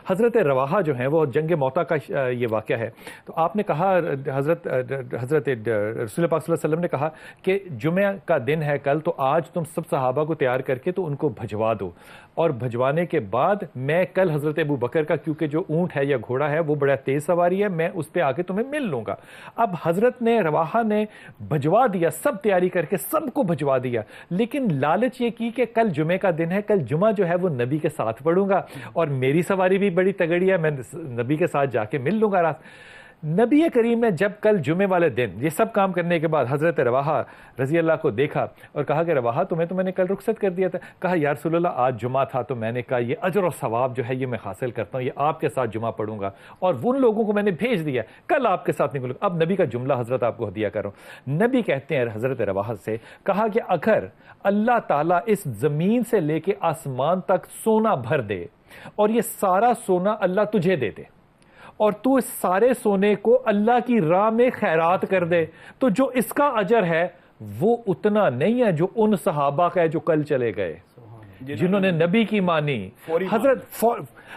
حضرت رواحہ جو ہیں وہ جنگ موتا کا یہ واقعہ ہے، تو آپ نے کہا حضرت رسول پاک صلی اللہ علیہ وسلم نے کہا کہ جمعہ کا دن ہے کل، تو آج تم سب صحابہ کو تیار کر کے تو ان کو بھجوا دو، اور بھجوانے کے بعد میں کل حضرت ابو بکر کا، کیونکہ جو اونٹ ہے یا گھوڑا ہے وہ بڑا تیز سواری ہے، میں اس پہ آ کے تمہیں مل لوں گا۔ اب حضرت نے رواحہ نے بھجوا دیا، سب تیاری کر کے سب کو بھجوا دیا، لیکن لالچ یہ کی کہ کل جمعے کا دن ہے، کل جمعہ جو ہے وہ نبی کے ساتھ پڑھوں گا، اور میری سواری بھی بڑی تگڑی ہے، میں نبی کے ساتھ جا کے مل لوں گا۔ نبی کریم نے جب کل جمعے والے دن یہ سب کام کرنے کے بعد حضرت رواحہ رضی اللہ کو دیکھا اور کہا کہ رواحہ تمہیں تو میں نے کل رخصت کر دیا تھا۔ کہا یا رسول اللہ آج جمعہ تھا تو میں نے کہا یہ اجر و ثواب جو ہے یہ میں حاصل کرتا ہوں، یہ آپ کے ساتھ جمعہ پڑھوں گا، اور ان لوگوں کو میں نے بھیج دیا کل آپ کے ساتھ نکلوں گا۔ اب نبی کا جملہ حضرت آپ کو ہدیہ کر رہا ہوں۔ نبی کہتے ہیں حضرت رواحہ سے، کہا کہ اگر اللہ تعالیٰ اس زمین سے لے کے آسمان تک سونا بھر دے اور یہ سارا سونا اللہ تجھے دے دے، اور تو اس سارے سونے کو اللہ کی راہ میں خیرات کر دے، تو جو اس کا اجر ہے وہ اتنا نہیں ہے جو ان صحابہ کا ہے جو کل چلے گئے، جنہوں نے نبی کی مانی۔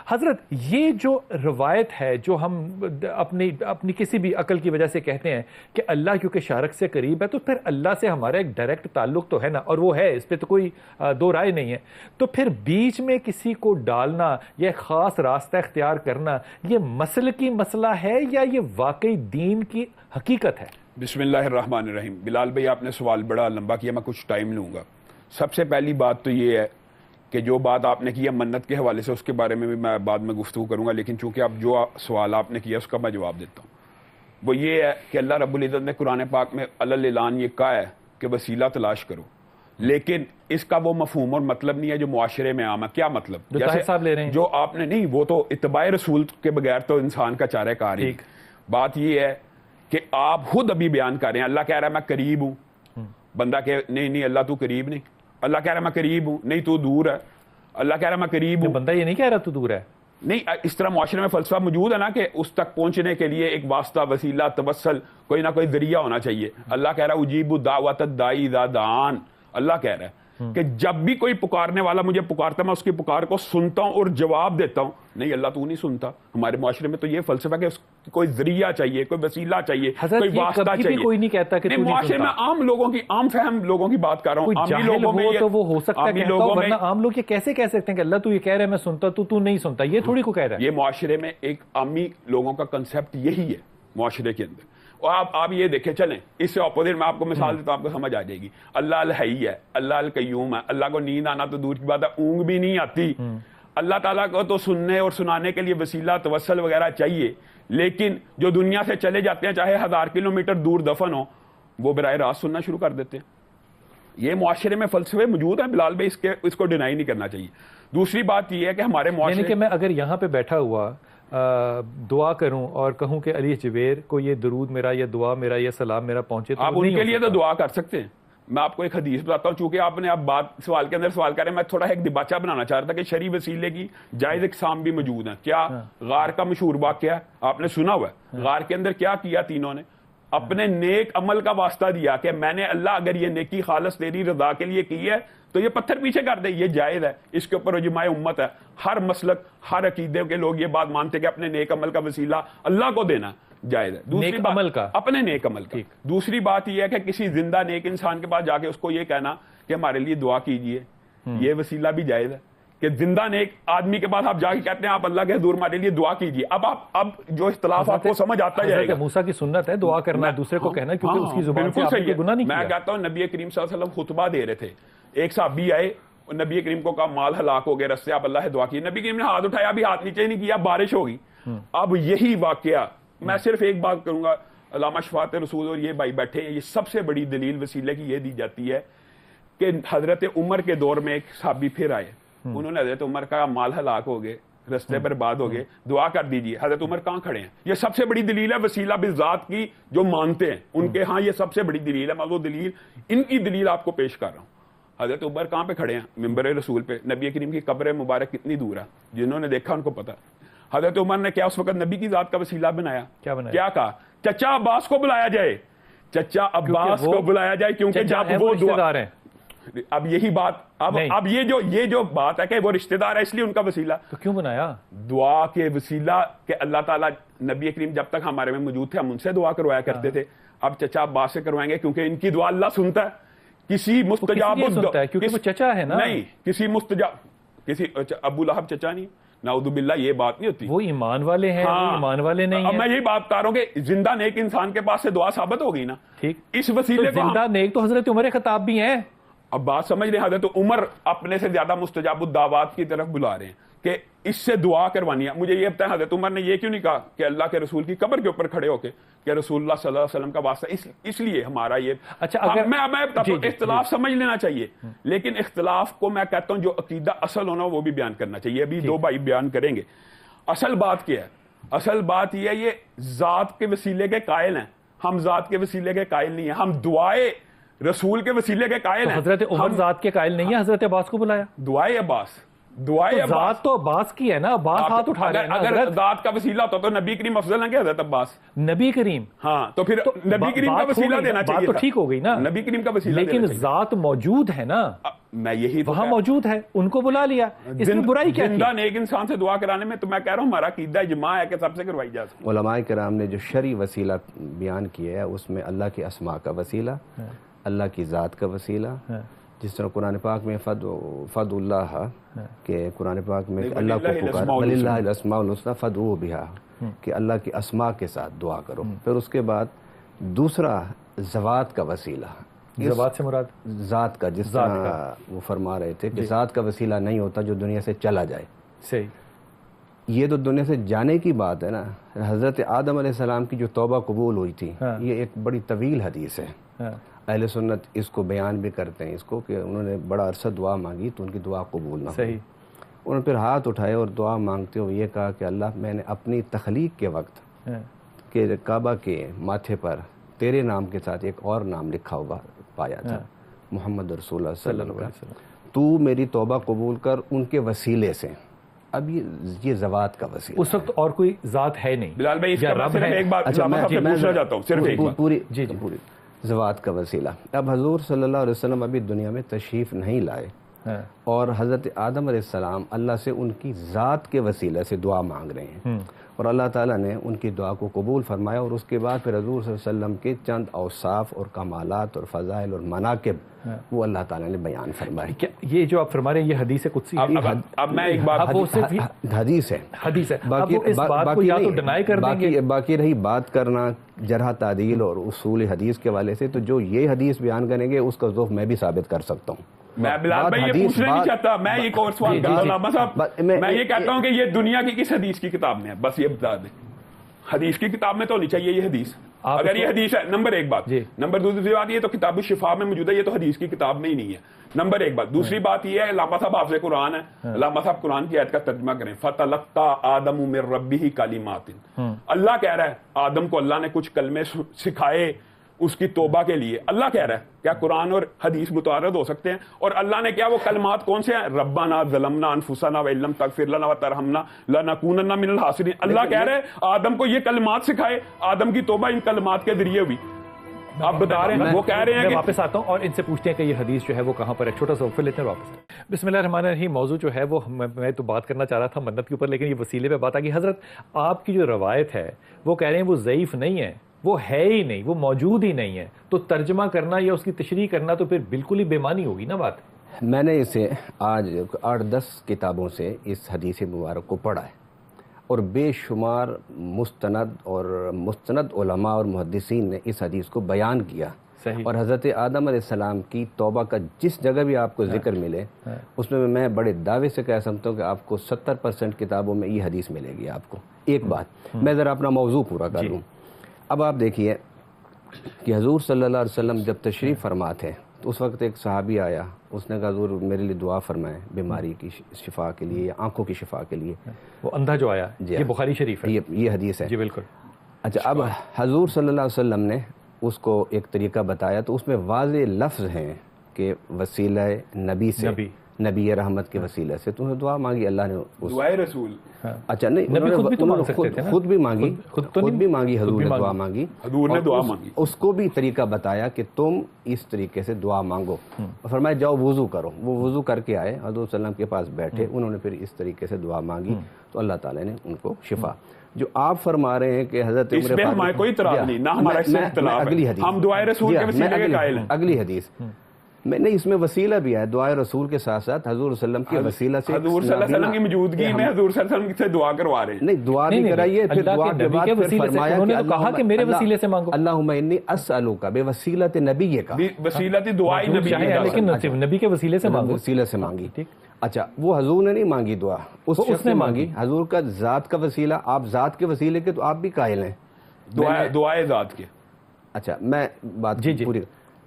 حضرت یہ جو روایت ہے جو ہم اپنی کسی بھی عقل کی وجہ سے کہتے ہیں کہ اللہ کیونکہ شارک سے قریب ہے تو پھر اللہ سے ہمارا ایک ڈائریکٹ تعلق تو ہے نا، اور وہ ہے، اس پہ تو کوئی دو رائے نہیں ہے، تو پھر بیچ میں کسی کو ڈالنا یا خاص راستہ اختیار کرنا یہ مسلکی مسئلہ ہے یا یہ واقعی دین کی حقیقت ہے؟ بسم اللہ الرحمن الرحیم۔ بلال بھائی آپ نے سوال بڑا لمبا کیا، میں کچھ ٹائم لوں گا۔ سب سے پہلی بات تو یہ ہے کہ جو بات آپ نے کی ہے منت کے حوالے سے، اس کے بارے میں بھی میں بعد میں گفتگو کروں گا، لیکن چونکہ اب جو سوال آپ نے کیا اس کا میں جواب دیتا ہوں۔ وہ یہ ہے کہ اللہ رب العزت نے قرآن پاک میں اعلان یہ کہا ہے کہ وسیلہ تلاش کرو، لیکن اس کا وہ مفہوم اور مطلب نہیں ہے جو معاشرے میں عام ہے۔ کیا مطلب؟ جیسے صاحب لے رہے ہیں، جو آپ نے نہیں، وہ تو اتباع رسول کے بغیر تو انسان کا چارہ کار ہی۔ بات یہ ہے کہ آپ خود ابھی بیان کر رہے ہیں، اللہ کہہ رہا ہے میں قریب ہوں، بندہ کہ نہیں اللہ تو قریب نہیں، اللہ کہہ رہا ہے میں قریب ہوں، نہیں تو دور ہے، اللہ کہہ رہا ہے میں قریب ہوں، بندہ یہ نہیں کہہ رہا تو دور ہے۔ نہیں، اس طرح معاشرے میں فلسفہ موجود ہے نا کہ اس تک پہنچنے کے لیے ایک واسطہ، وسیلہ، توسل، کوئی نہ کوئی ذریعہ ہونا چاہیے۔ اللہ کہہ رہا ہے اجیب دعوت الداعی اذا دعان، اللہ کہہ رہا ہے کہ جب بھی کوئی پکارنے والا مجھے پکارتا میں اس کی پکار کو سنتا ہوں اور جواب دیتا ہوں۔ نہیں، اللہ تو نہیں سنتا۔ ہمارے معاشرے میں تو یہ فلسفہ کہ کوئی ذریعہ چاہیے، کوئی وسیلہ چاہیے، کوئی واسطہ چاہیے۔ کوئی نہیں کہتا کہ معاشرے میں عام لوگوں کی، عام فہم لوگوں کی بات کر رہا ہوں۔ عامی لوگوں میں تو وہ ہو سکتا ہے، ورنہ عام لوگ یہ کیسے کہہ سکتے ہیں کہ اللہ تو یہ کہہ رہا ہے میں سنتا تو نہیں سنتا، یہ تھوڑی کو کہہ رہا ہے۔ یہ معاشرے میں ایک عامی لوگوں کا کنسپٹ یہی ہے معاشرے کے اندر۔ اور آپ یہ دیکھیں، چلیں اس سے اپوزٹ میں آپ کو مثال دیتا ہوں، آپ کو سمجھ آ جائے گی۔ اللہ الحی ہے، اللہ القیوم ہے، اللہ کو نیند آنا تو دور کی بات ہے، اونگ بھی نہیں آتی۔ اللہ تعالیٰ کو تو سننے اور سنانے کے لیے وسیلہ، توسل وغیرہ چاہیے، لیکن جو دنیا سے چلے جاتے ہیں چاہے 1000 کلومیٹر دور دفن ہو، وہ براہ راست سننا شروع کر دیتے ہیں۔ یہ معاشرے میں فلسفے موجود ہیں بلال بھائی، اس کو ڈینائی نہیں کرنا چاہیے۔ دوسری بات یہ ہے کہ ہمارے معاشرے، یعنی کہ میں اگر یہاں پہ بیٹھا ہوا دعا کروں اور کہوں کہ علی جویر کو یہ درود میرا، یہ دعا میرا، یہ سلام میرا پہنچے، تو آپ ان کے لیے تو دعا کر سکتے ہیں۔ میں آپ کو ایک حدیث بتاتا ہوں، چونکہ آپ نے اب بات سوال کے اندر سوال کریں، میں تھوڑا ایک دباچہ بنانا چاہ رہا تھا کہ شرعی وسیلے کی جائز اقسام بھی موجود ہیں۔ کیا غار کا مشہور واقعہ آپ نے سنا ہوا ہے؟ غار کے اندر کیا کیا تینوں نے؟ اپنے نیک عمل کا واسطہ دیا کہ میں نے اللہ اگر یہ نیکی خالص تیری رضا کے لیے کی ہے تو یہ پتھر پیچھے کر دے، یہ جائز ہے۔ اس کے اوپر اجماع امت ہے، ہر مسلک، ہر عقیدے کے لوگ یہ بات مانتے ہیں کہ اپنے نیک عمل کا وسیلہ اللہ کو دینا جائز ہے۔ دوسری نیک بات عمل کا، اپنے نیک عمل کا۔ دوسری بات یہ ہے کہ کسی زندہ نیک انسان کے پاس جا کے اس کو یہ کہنا کہ ہمارے لیے دعا کیجئے، یہ وسیلہ بھی جائز ہے کہ زندہ نیک آدمی کے پاس آپ جا کے کہتے ہیں آپ اللہ کے حضور ہمارے لیے دعا کیجئے۔ اب جو اختلاف آپ کو سمجھ آتا جائے گا، موسیٰ کی سنت ہے دعا کرنا، دوسرے کو کہنا، کیونکہ اس کی زبان سے آپ نے گناہ نہیں کیا۔ میں کہتا ہوں نبی کریم صلی اللہ علیہ وسلم خطبہ دے رہے تھے، ایک صحابی آئے، نبی کریم کو کہا مال ہلاک ہو گئے رستے، آپ اللہ سے دعا کی۔ نبی کریم نے ہاتھ اٹھایا، ابھی ہاتھ نیچے نہیں کیا، بارش ہوگی۔ اب یہی واقعہ، میں صرف ایک بات کروں گا، علامہ شفاعت رسول اور یہ بھائی بیٹھے ہیں، یہ سب سے بڑی دلیل وسیلے کی یہ دی جاتی ہے کہ حضرت عمر کے دور میں ایک صحابی پھر آئے، انہوں نے حضرت عمر کا مال ہلاک ہو گئے، رستے برباد ہو گئے، دعا کر دیجئے۔ حضرت عمر کہاں کھڑے ہیں؟ یہ سب سے بڑی دلیل ہے وسیلہ بالذات کی، جو مانتے ہیں ان کے ہاں یہ سب سے بڑی دلیل ہے۔ میں وہ دلیل، ان کی دلیل آپ کو پیش کر رہا ہوں۔ حضرت عمر کہاں پہ کھڑے ہیں؟ منبر رسول پہ۔ نبی کریم کی قبر مبارک کتنی دور ہے؟ جنہوں نے دیکھا ان کو پتا۔ حضرت عمر نے کیا اس وقت نبی کی ذات کا وسیلہ بنایا؟ کیا کہا؟ چچا عباس کو بلایا جائے، چچا عباس کو بلایا جائے، کیونکہ جب وہ دعا، اب یہی بات اب یہ جو بات ہے کہ وہ رشتہ دار ہے اس لیے ان کا وسیلہ تو کیوں بنایا؟ دعا کے وسیلہ کہ اللہ تعالیٰ نبی کریم جب تک ہمارے میں موجود تھے ہم ان سے دعا کروایا کرتے تھے. اب چچا عباس سے کروائیں گے کیونکہ ان کی دعا اللہ سنتا ہے. کسی مستجاب کیونکہ وہ چچا ہے نا. نہیں, کسی ابو لہب چچا نہیں, نعوذ باللہ, یہ بات نہیں ہوتی. وہ ایمان والے ہیں, وہ ایمان والے نہیں ہیں. اب میں یہی بات بتا رہا ہوں کہ زندہ نیک انسان کے پاس سے دعا ثابت ہو گئی نا. ٹھیک, اس وسیلے کو زندہ نیک تو حضرت عمر خطاب بھی ہیں. اب بات سمجھ رہے ہیں, حضرت عمر اپنے سے زیادہ مستجاب الدعوات کی طرف بلا رہے ہیں کہ اس سے دعا کروانی ہے. مجھے یہ بتائیں حضرت عمر نے یہ کیوں نہیں کہا کہ اللہ کے رسول کی قبر کے اوپر کھڑے ہو کے کہ رسول اللہ صلی اللہ علیہ وسلم کا واسطہ اس لیے ہمارا یہ. اچھا, اگر میں اختلاف سمجھ لینا چاہیے, لیکن اختلاف کو میں کہتا ہوں جو عقیدہ اصل ہونا وہ بھی بیان کرنا چاہیے. ابھی دو بھائی بیان کریں گے. اصل بات کیا ہے؟ اصل بات یہ ہے یہ ذات کے وسیلے کے قائل ہیں, ہم ذات کے وسیلے کے قائل نہیں ہیں. ہم دعائے رسول کے وسیلے کے قائل ہیں. حضرت عمر ذات کے قائل نہیں ہے, حضرت عباس کو بلایا. دعائے عباس ذات تو عباس کی ہے نا, عباس ہاتھ اٹھا رہے ہیں. اگر ذات کا وسیلہ ہوتا تو نبی کریم افضل ہیں کہ حضرت عباس؟ نبی کریم. ہاں, تو پھر نبی کریم کا وسیلہ دینا چاہیے. بات تو ٹھیک ہو گئی نا, نبی کریم کا وسیلہ, لیکن ذات موجود ہے نا. میں یہی وہاں موجود ہے, ان کو بلا لیا. اس میں برائی کیا تھی؟ زندہ نیک انسان سے دعا کرانے میں تو میں کہہ رہا ہوں ہمارا عقیدہ اجماع ہے کہ سب سے کروائی جا سکتی. علماء کرام نے جو شرعی وسیلہ بیان کیا ہے اس میں اللہ کے اسماء کا وسیلہ, اللہ کی ذات کا وسیلہ, جس طرح قرآن پاک میں فد اللہ کہ قرآن پاک میں اللہ کو پکار, وللہ الاسماء الحسنی فادعوہ بہا, کہ اللہ کی اسماء کے ساتھ دعا کرو. پھر اس کے بعد دوسرا ذوات کا وسیلہ, ذوات سے مراد ذات کا, جس طرح وہ فرما رہے تھے کہ ذات کا وسیلہ نہیں ہوتا جو دنیا سے چلا جائے. صحیح, یہ تو دنیا سے جانے کی بات ہے نا. حضرت آدم علیہ السلام کی جو توبہ قبول ہوئی تھی, یہ ایک بڑی طویل حدیث ہے. اہل سنت اس کو بیان بھی کرتے ہیں اس کو کہ انہوں نے بڑا عرصہ دعا مانگی تو ان کی دعا قبول نہ ہوئی. انہوں نے پھر ہاتھ اٹھائے اور دعا مانگتے ہوئے یہ کہا کہ اللہ, میں نے اپنی تخلیق کے وقت کہ کعبہ کے ماتھے پر تیرے نام کے ساتھ ایک اور نام لکھا ہوا پایا تھا, محمد رسول اللہ صلی اللہ علیہ وسلم. تو میری توبہ قبول کر ان کے وسیلے سے. اب یہ ذوات کا وسیلہ, اس وقت اور کوئی ذات ہے نہیں. بلال بھائی اس کا صرف ایک بات پوچھنا چاہتا ہوں, صرف ایک پوری ذوات کا وسیلہ. اب حضور صلی اللہ علیہ وسلم ابھی دنیا میں تشریف نہیں لائے, اور حضرت آدم علیہ السلام اللہ سے ان کی ذات کے وسیلہ سے دعا مانگ رہے ہیں, اور اللہ تعالیٰ نے ان کی دعا کو قبول فرمایا. اور اس کے بعد پھر حضور صلی اللہ علیہ وسلم کے چند اوصاف اور کمالات اور فضائل اور مناقب وہ اللہ تعالیٰ نے بیان فرمائے. یہ جو آپ فرما رہے ہیں یہ حدیث قدسی ہے. اب میں ایک بات, حدیث ہے, باقی رہی بات کرنا جرح تعدیل اور اصول حدیث کے حوالے سے, تو جو یہ حدیث بیان کریں گے اس کا ذوق میں بھی ثابت کر سکتا ہوں. میں بلال بھائی یہ پوچھنا نہیں چاہتا, میں ایک اور سوال کرتا ہوں علامہ صاحب, میں یہ کہتا ہوں کہ یہ دنیا کی کس حدیث کی کتاب میں ہے, بس یہ بتا دیں. حدیث کی کتاب میں تو ہونی چاہیے یہ حدیث, اگر یہ حدیث ہے. نمبر ایک بات. نمبر دوسری بات, یہ تو کتاب الشفاء میں موجود ہے, یہ تو حدیث کی کتاب میں ہی نہیں ہے. نمبر ایک بات. دوسری بات یہ ہے, علامہ صاحب حافظ قرآن ہے, علامہ صاحب قرآن کی آیت کا ترجمہ کریں. فَتَلَقَّىٰ آدَمُ مِن رَبِّهِ کَلِمَاتٍ, اللہ کہہ رہا ہے آدم کو اللہ نے کچھ کلمے سکھائے اس کی توبہ کے لیے. اللہ کہہ رہا ہے, کیا قرآن اور حدیث متعارض ہو سکتے ہیں؟ اور اللہ نے کیا وہ کلمات کون سے ہیں؟ ربنا ظلمنا انفسنا وان لم تغفر لنا وترحمنا لنکونن من الخاسرین. اللہ کہہ رہے ہیں آدم کو یہ کلمات سکھائے, آدم کی توبہ ان کلمات کے ذریعے ہوئی. آپ بتا رہے ہیں, وہ کہہ رہے ہیں. میں واپس آتا ہوں اور ان سے پوچھتے ہیں کہ یہ حدیث جو ہے وہ کہاں پر ہے. چھوٹا سا وقفہ لیتے ہیں, واپس. بسم اللہ الرحمن الرحیم. موضوع جو ہے وہ میں تو بات کرنا چاہ رہا تھا منت کے اوپر, لیکن یہ وسیلے پہ بات آ گئی. حضرت آپ کی جو روایت ہے وہ کہہ رہے ہیں وہ ضعیف نہیں ہے, وہ ہے ہی نہیں, وہ موجود ہی نہیں ہے, تو ترجمہ کرنا یا اس کی تشریح کرنا تو پھر بالکل ہی بے معنی ہوگی نا بات. میں نے اسے آج 8-10 کتابوں سے اس حدیث مبارک کو پڑھا ہے, اور بے شمار مستند علماء اور محدثین نے اس حدیث کو بیان کیا. صحیح. اور حضرت آدم علیہ السلام کی توبہ کا جس جگہ بھی آپ کو ذکر ملے اس میں میں بڑے دعوے سے کہہ سکتا ہوں کہ آپ کو 70% کتابوں میں یہ حدیث ملے گی آپ کو. ایک بات میں ذرا اپنا موضوع پورا کر لوں. اب آپ دیکھیے کہ حضور صلی اللہ علیہ وسلم جب تشریف فرما تھے تو اس وقت ایک صحابی آیا, اس نے کہا حضور میرے لیے دعا فرمائیں بیماری کی شفا کے لیے یا آنکھوں کی شفا کے لیے. وہ اندھا جو آیا, یہ بخاری شریف ہے, یہ حدیث ہے. جی بالکل. اچھا, اب حضور صلی اللہ علیہ وسلم نے اس کو ایک طریقہ بتایا, تو اس میں واضح لفظ ہیں کہ وسیلہ نبی سے نبی رحمت کے وسیلے سے تو دعا مانگی اللہ نے دعائے رسول. اچھا نہیں نبی خود بھی تو مانگ سکتے تھے نا. خود بھی مانگی, خود بھی مانگی, حضور نے دعا مانگی, حضور نے دعا مانگی, اس کو بھی طریقہ بتایا کہ تم اس طریقے سے دعا مانگو. فرمایا جاؤ وضو کرو. وہ وضو کر کے آئے, حضور صلی اللہ علیہ وسلم کے پاس بیٹھے, انہوں نے پھر اس طریقے سے دعا مانگی تو اللہ تعالیٰ نے ان کو شفا. جو آپ فرما رہے ہیں کہ حضرت اس میں ہمارا کوئی اعتراض نہیں, نہ ہمارا اس سے اختلاف ہے, ہم دعائے رسول کے وسیلے کے قائل ہیں. اگلی حدیث میں نے اس میں وسیلہ بھی ہے, دعائے رسول کے ساتھ ساتھ حضور صلی اللہ علیہ وسلم کے وسیلہ سے, حضور صلی اللہ علیہ وسلم کی موجودگی میں حضور صلی اللہ علیہ وسلم سے دعا کروا رہے ہیں. نہیں دعا نہیں کرائیے, پھر دعا کے بعد پھر فرمایا انہوں نے تو کہا کہ میرے وسیلے سے مانگو. اللہم انی اسألوک بوسیلۃ نبیک, وسیلۃ دعائے نبی, لیکن نبی کے وسیلے سے مانگو. وسیلے سے مانگی. اچھا وہ حضور نے نہیں مانگی دعا, اس نے مانگی. حضور کا ذات کا وسیلہ, آپ ذات کے وسیلے کے تو آپ بھی قائل ہیں, دعائے ذات کے. اچھا میں بات پوری,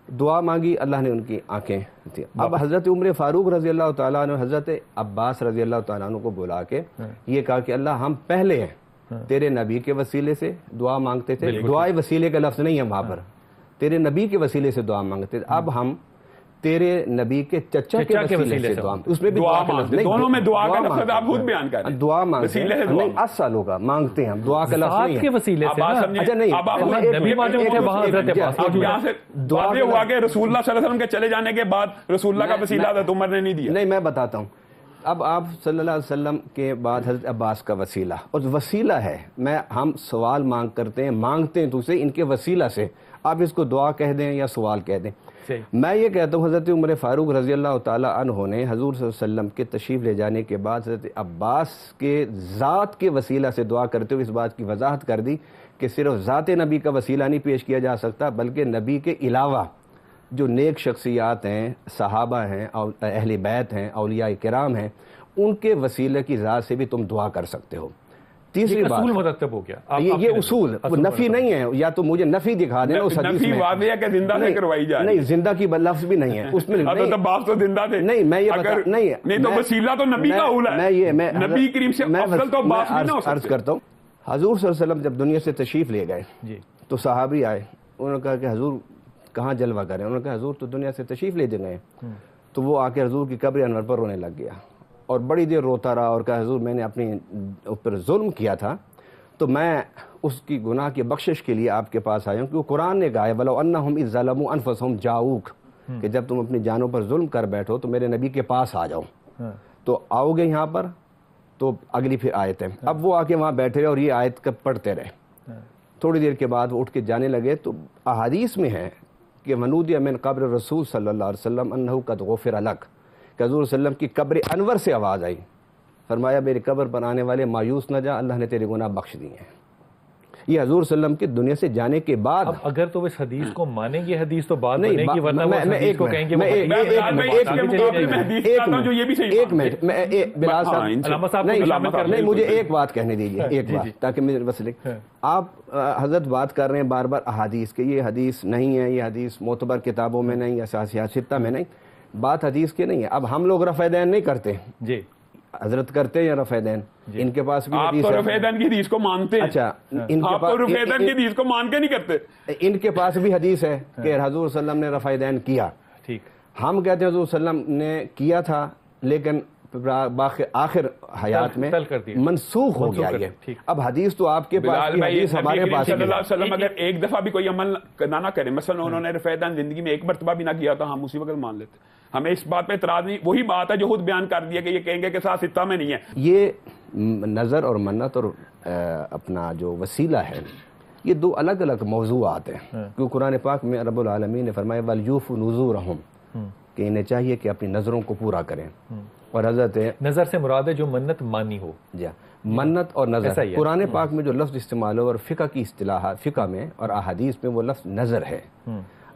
دعا مانگی, اللہ نے ان کی آنکھیں تھی. اب حضرت عمر فاروق رضی اللہ تعالیٰ عنہ حضرت عباس رضی اللہ تعالیٰ عنہ کو بلا کے یہ کہا کہ اللہ ہم پہلے ہیں تیرے نبی کے وسیلے سے دعا مانگتے تھے, دعائے وسیلے کا لفظ نہیں ہے وہاں پر, تیرے نبی کے وسیلے سے دعا مانگتے تھے, اب ہم تیرے نبی کے چچا کے وسیلے سے دعا, اس میں بھی دعا مانگتے, دونوں میں دعا کا لفظ آپ خود بیان کر رہے ہیں. دعا مانگتے ہیں, نہیں 8 سالوں کا مانگتے ہیں ہم, دعا کا لفظ نہیں ہے. کے وسیلے سے. اچھا نہیں, نبی موجود ہے وہاں حضرت عباس موجود ہے. دعا یہ ہوا کہ رسول اللہ صلی اللہ علیہ وسلم کے چلے جانے کے بعد رسول اللہ کا وسیلہ حضرت عمر نے نہیں دیا. نہیں میں بتاتا ہوں, اب آپ صلی اللہ علیہ وسلم کے بعد حضرت عباس کا وسیلہ, اور وسیلہ ہے, ہم سوال مانگتے ہیں تو اسے ان کے وسیلہ سے, آپ اس کو دعا کہہ دیں یا سوال کہہ دیں. میں یہ کہتا ہوں حضرت عمر فاروق رضی اللہ تعالیٰ عنہ نے حضور صلی اللہ علیہ وسلم کے تشریف لے جانے کے بعد حضرت عباس کے ذات کے وسیلہ سے دعا کرتے ہوئے اس بات کی وضاحت کر دی کہ صرف ذات نبی کا وسیلہ نہیں پیش کیا جا سکتا, بلکہ نبی کے علاوہ جو نیک شخصیات ہیں, صحابہ ہیں, اہل بیت ہیں, اولیاء کرام ہیں, ان کے وسیلے کی ذات سے بھی تم دعا کر سکتے ہو. تیسری بات اصول مرتب ہو گیا, یہ اصول نفی نہیں ہے, یا تو مجھے نفی دکھا دینا اس حدیث میں. نفی واضح ہے کہ زندہ سے کروائی جائے, نہیں زندہ کی لفظ بھی نہیں ہے اس میں. حضرت عباس تو زندہ تھے. نہیں میں یہ نہیں تو وسیلہ تو نبی کا اولا ہے, نبی کریم سے افضل تو عباس بھی نہ ہو سکتے. عرض کرتا ہوں, حضور صلی اللہ علیہ وسلم جب دنیا سے تشریف لے گئے تو صحابی آئے, انہوں نے کہا کہ حضور کہاں جلوہ کریں, انہوں نے کہا حضور تو دنیا سے تشریف لے گئے. تو وہ آ کے حضور کی قبر انور پر رونے لگ گیا اور بڑی دیر روتا رہا اور کہا حضور میں نے اپنی اوپر ظلم کیا تھا, تو میں اس کی گناہ کی بخشش کے لیے آپ کے پاس آیا ہوں, کیونکہ قرآن نے کہا ہے وَلَوْ أَنَّهُمْ إِذْ ظَلَمُوا أَنفُسَهُمْ جَاءُوكَ, کہ جب تم اپنی جانوں پر ظلم کر بیٹھو تو میرے نبی کے پاس آ جاؤ. تو آؤ گے یہاں پر, تو اگلی پھر آیت ہے. اب وہ آ کے وہاں بیٹھے رہے اور یہ آیت پڑھتے رہے. تھوڑی دیر کے بعد وہ اٹھ کے جانے لگے, تو احادیث میں ہے کہ وَنُودِيَ مِنْ قَبْرِ الرَّسُولِ صلی اللہ علیہ وسلم أَنَّهُ قَدْ غُفِرَ لَكَ, کہ حضور صلی اللہ علیہ وسلم کی قبر انور سے آواز آئی, فرمایا میری قبر پر آنے والے مایوس نہ جا, اللہ نے تیرے گناہ بخش دیے ہیں. یہ حضور صلی اللہ علیہ وسلم کی دنیا سے جانے کے بعد. اب اگر تو اس حدیث کو مانیں گے, حدیث تو بعد بنے گی, ورنہ وہ حدیث کو کہیں گے ایک منٹ بلال صاحب نہیں, مجھے ایک بات کہنے دیجیے, ایک بات, تاکہ میرے مسئلے. آپ حضرت بات کر رہے ہیں بار بار احادیث کے, یہ حدیث نہیں ہے, یہ حدیث معتبر کتابوں میں نہیں, اساسیات ستہ میں نہیں, بات حدیث کے نہیں ہے. اب ہم لوگ رفع دین نہیں کرتے, جی حضرت کرتے ہیں یا رفع دین, ان کے پاس بھی حدیث ہے. آپ تو رفع دین کی حدیث کو مانتے ہیں. اچھا ان کے پاس رفع دین کی حدیث کو مان کے نہیں کرتے. ان کے پاس بھی حدیث ہے کہ حضور صلی اللہ علیہ وسلم نے رفع دین کیا. ٹھیک, ہم کہتے ہیں حضور صلی اللہ علیہ وسلم نے کیا تھا لیکن آخر حیات میں منسوخ ہو گیا یہ. اب حدیث تو آپ کے پاس, حدیث ہمارے پاس. صلی اللہ علیہ وسلم اگر ایک دفعہ بھی کوئی عمل نہ کرے, مثلا انہوں نے رفع دین زندگی میں ایک مرتبہ بھی نہ کیا, تو ہم اسی وقت مان لیتے. ہمیں اس بات پہ اعتراض نہیں. وہی بات ہے جو خود بیان کر دیا کہ یہ کہیں گے کہ ساتھ ستہ میں نہیں ہے. یہ نظر اور منت اور اپنا جو وسیلہ ہے, یہ دو الگ الگ موضوعات ہیں. کیونکہ قرآن پاک میں رب العالمین نے فرمایا وَلْيُوفُوا نُذُورَهُمْ, کہ انہیں چاہیے کہ اپنی نظروں کو پورا کریں. اور حضرت نظر سے مراد ہے جو منت مانی ہو. جی, منت اور نظر قرآن پاک میں جو لفظ استعمال ہو, اور فقہ کی اصطلاحات, فقہ میں اور احادیث میں وہ لفظ نظر ہے.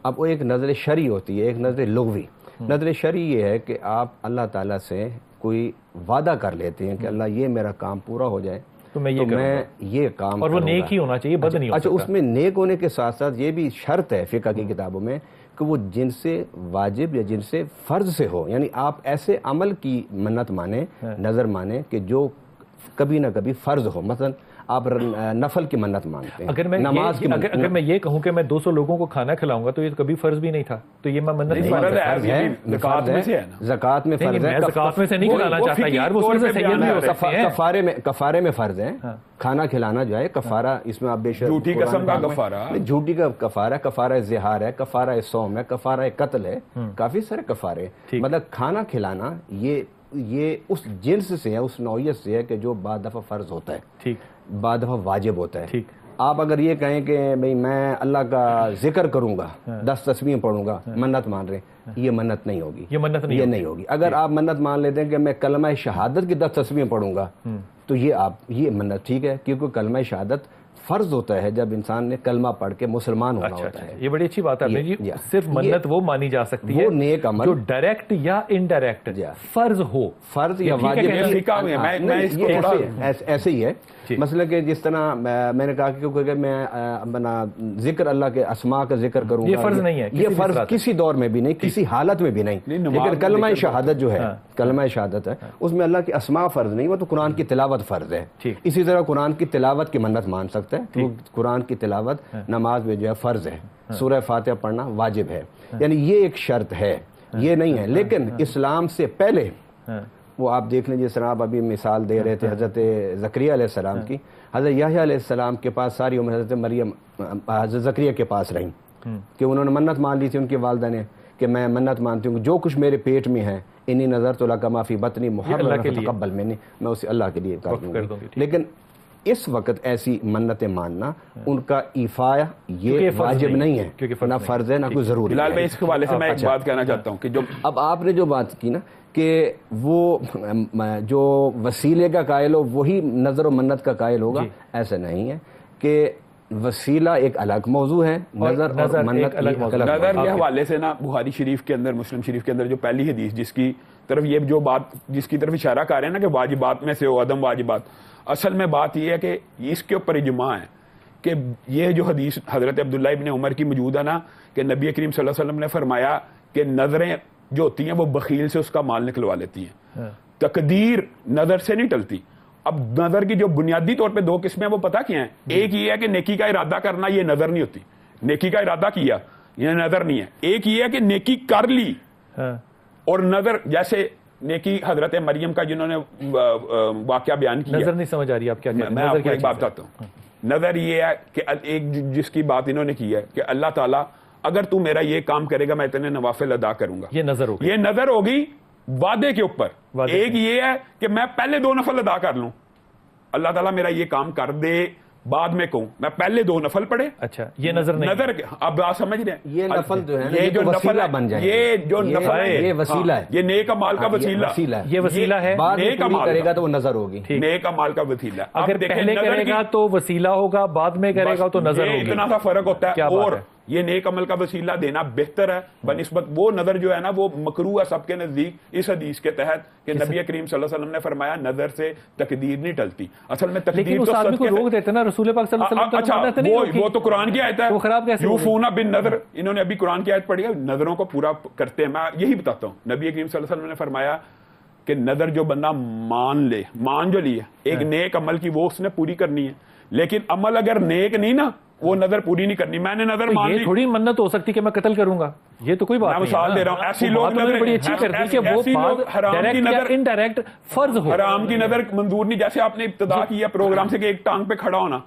اب وہ ایک نظر شرعی ہوتی ہے, ایک نظر لغوی. نظر شرعی یہ ہے کہ آپ اللہ تعالیٰ سے کوئی وعدہ کر لیتے ہیں کہ اللہ یہ میرا کام پورا ہو جائے تو میں یہ کام, اور وہ نیک ہی ہونا چاہیے, بد نہیں ہو سکتا. اچھا, اس میں نیک ہونے کے ساتھ ساتھ یہ بھی شرط ہے فقہ کی کتابوں میں کہ وہ جن سے واجب یا جن سے فرض سے ہو. یعنی آپ ایسے عمل کی منت مانیں, نظر مانیں کہ جو کبھی نہ کبھی فرض ہو. مثلا آپ نفل کی منت مانگتے ہیں, نماز کی منت. اگر میں یہ کہوں کہ میں 200 لوگوں کو کھانا کھلاؤں گا تو یہ کبھی فرض بھی نہیں تھا, تو یہ میں منت نہیں ہے, زکات میں فرض ہے. زکات میں سے نہیں کھلانا چاہتا یار, وہ کفارے میں فرض ہے. کھانا کھلانا جو ہے کفارہ, اس میں آپ بے شک جھوٹی قسم کا کفارہ, جھوٹی کا کفارہ, کفارہ زہار ہے, کفارہ صوم ہے, کفارہ قتل ہے, کافی سارے کفارے. مطلب کھانا کھلانا یہ اس جنس سے ہے, اس نوعیت سے ہے کہ جو بعض دفعہ فرض ہوتا ہے, بعض دفعہ واجب ہوتا ہے. آپ اگر یہ کہیں کہ بھئی میں اللہ کا ذکر کروں گا, 10 تسبیح پڑھوں گا, منت مان رہے ہیں, یہ منت نہیں ہوگی, یہ نہیں ہوگی. اگر آپ منت مان لیتے ہیں کہ میں کلمہ شہادت کی 10 تسبیح پڑھوں گا, تو یہ منت ٹھیک ہے, کیونکہ کلمہ شہادت فرض ہوتا ہے جب انسان نے کلمہ پڑھ کے مسلمان ہونا ہوتا ہے. یہ بڑی اچھی بات ہے جی. صرف منت وہ مانی جا سکتی ہے نیک عمل جو ڈائریکٹ یا انڈائریکٹ فرض ہو, فرض یا واجب. ایسے ہی ہے مثلا کہ جس طرح میں نے کہا کہ میں اپنا ذکر اللہ کے اسماء کا ذکر کروں گا, یہ فرض نہیں ہے, یہ فرض کسی دور میں بھی نہیں, کسی حالت میں بھی نہیں. لیکن کلمہ شہادت جو ہے, کلمہ شہادت ہے, اس میں اللہ کے اسماء فرض نہیں, وہ تو قرآن کی تلاوت فرض ہے. اسی طرح قرآن کی تلاوت کی منت مان سکتا ہے, تو قرآن کی تلاوت نماز میں جو ہے فرض ہے, سورہ فاتحہ پڑھنا واجب ہے. یعنی یہ ایک شرط ہے, یہ نہیں ہے. لیکن اسلام سے پہلے وہ آپ دیکھ لیں, جس طرح آپ ابھی مثال دے رہے تھے حضرت زکریا علیہ السلام کی, حضرت یحییٰ علیہ السلام کے پاس ساری عمر حضرت مریم حضرت زکریا کے پاس رہیں, کہ انہوں نے منت مان لی تھی ان کی والدہ نے کہ میں منت مانتی ہوں جو کچھ میرے پیٹ میں ہے, انی نظرت لک ما فی بطنی محررا فتقبل منی, میں اسے اللہ کے لیے کر دوں گی. لیکن اس وقت ایسی منتیں ماننا ان کا ایفا یہ واجب نہیں ہے, نہ فرض ہے نہ کوئی ضروری. بلال بھائی اس حوالے سے میں ایک بات کہنا چاہتا ہوں کہ جو اب آپ نے جو بات کی نا کہ وہ جو وسیلے کا قائل ہو وہی نظر و منت کا قائل ہوگا, ایسا نہیں ہے. کہ وسیلہ ایک الگ موضوع ہے, نظر اور منت الگ موضوع. نظر کے حوالے سے نا بخاری شریف کے اندر, مسلم شریف کے اندر جو پہلی حدیث جس کی طرف یہ جو بات جس کی طرف اشارہ کر رہے ہیں نا کہ واجبات میں سے ہو عدم واجبات, اصل میں بات یہ ہے کہ اس کے اوپر اجماع ہے کہ یہ جو حدیث حضرت عبداللہ ابن عمر کی موجود ہے نا کہ نبی کریم صلی اللہ علیہ وسلم نے فرمایا کہ نظریں جو ہوتی ہیں وہ بخیل سے اس کا مال نکلوا لیتی ہیں, تقدیر نظر سے نہیں ٹلتی. اب نظر کی جو بنیادی طور پہ 2 قسمیں وہ پتہ کیا ہیں, ایک یہ ہے کہ نیکی کا ارادہ کرنا, یہ نظر نہیں ہوتی, نیکی کا ارادہ کیا یہ نظر نہیں ہے. ایک یہ ہے کہ نیکی کر لی اور نظر, جیسے نیکی حضرت مریم کا جنہوں نے واقعہ بیان کیا. نظر نہیں سمجھ آ رہی آپ کیا کہتے ہیں, میں آپ کو ایک بات بتاتا ہوں. نظر یہ ہے کہ ایک جس کی بات انہوں نے کی ہے کہ اللہ تعالیٰ اگر تو میرا یہ کام کرے گا میں اتنے نوافل ادا کروں گا, یہ نظر ہوگی. یہ نظر ہوگی وعدے کے اوپر. ایک یہ ہے کہ میں پہلے 2 نفل ادا کر لوں, اللہ تعالیٰ میرا یہ کام کر دے, بعد میں کہوں میں پہلے 2 نفل پڑھے. اچھا یہ نظر نہیں, نظر اب آپ سمجھ رہے ہیں یہ نفل جو ہے یہ جو نفل بن جائے, یہ جو نفل ہے یہ وسیلہ ہے, یہ نیک اعمال کا وسیلہ, یہ وسیلہ ہے. بعد میں پوری کرے گا تو وہ نظر ہوگی, نیک اعمال کا وسیلہ. اگر پہلے کرے گا تو وسیلہ ہوگا, بعد میں کرے گا تو نظر ہوگی. اتنا سا فرق ہوتا ہے. اور یہ نیک عمل کا وسیلہ دینا بہتر ہے بنسبت وہ نظر جو ہے نا وہ مکروہ ہے سب کے نزدیک, اس حدیث کے تحت کہ نبی کریم صلی اللہ علیہ وسلم نے فرمایا نظر سے تقدیر نہیں ٹلتی. اصل میں تقدیر تو آدمی کو روک دیتے نا رسول پاک صلی اللہ علیہ وسلم. اچھا وہ تو قرآن کی آیت ہے, وہ خراب کیسے یوفون بالنذر, انہوں نے ابھی قرآن کی آیت پڑھی ہے, نظروں کو پورا کرتے ہیں. میں یہی بتاتا ہوں, نبی کریم صلی اللہ علیہ وسلم نے فرمایا کہ نظر جو بندہ مان جو لی ہے ایک نیک عمل کی وہ اس نے پوری کرنی ہے, لیکن عمل اگر نیک نہیں نا وہ نظر پوری نہیں کرنی. میں نے نظر مان لی, تھوڑی منت ہو سکتی کہ میں قتل کروں گا, یہ تو کوئی بات نہیں. میں مثال دے رہا ہوں, ایسی لوگ نظر بڑی اچھی کرتی کہ وہ ڈائریکٹ یا انڈائریکٹ فرض ہو. حرام کی نظر منظور نہیں, جیسے آپ نے ابتدا کیا پروگرام سے کہ ایک ٹانگ پہ کھڑا ہونا,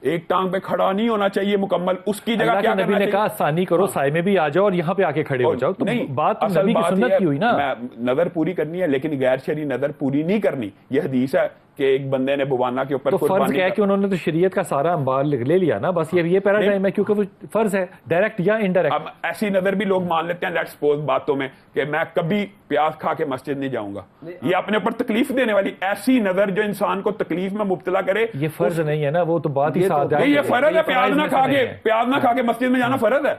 ایک ٹانگ پہ کھڑا نہیں ہونا چاہیے مکمل, اس کی جگہ کیا نبی نے کہا ثانی کرو, سائے میں بھی آ جاؤ اور یہاں پہ آ کے کھڑے ہو جاؤ. تو بات نبی کی سنت کی ہوئی نا, نظر پوری کرنی ہے لیکن غیر شرعی نظر پوری نہیں کرنی. یہ حدیث ہے کہ ایک بندے نے بوانا کے اوپر فرض کیا ہے کہ انہوں نے تو شریعت کا سارا انبار لے لیا نا, بس یہ پیراڈائم ہے کیونکہ وہ فرض ہے ڈائریکٹ یا انڈائریکٹ. اب ایسی نظر بھی لوگ مان لیتے ہیں لیٹس سپوز باتوں میں کہ میں کبھی پیاز کھا کے مسجد نہیں جاؤں گا, یہ اپنے اوپر تکلیف دینے والی ایسی نظر جو انسان کو تکلیف میں مبتلا کرے, یہ فرض نہیں ہے نا, وہ تو بات ہی سادہ ہے. یہ فرض ہے, پیاز نہ کھا کے مسجد میں جانا فرض ہے,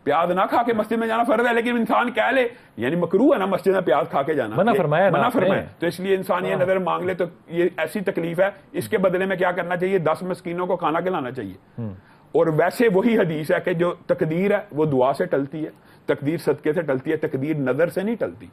پیاز نہ کھا کے مسجد میں جانا فرض ہے, لیکن انسان کہہ لے یعنی مکروہ ہے نا مسجد میں پیاز کھا کے جانا, منع فرمایا تو اس لیے انسان یہ نظر مانگ لے تو یہ ایسی تکلیف ہے, اس کے بدلے میں کیا کرنا چاہیے, 10 مسکینوں کو کھانا کھلانا چاہیے. اور ویسے وہی حدیث ہے کہ جو تقدیر ہے وہ دعا سے ٹلتی ہے, تقدیر صدقے سے ٹلتی ہے, تقدیر نظر سے نہیں ٹلتی.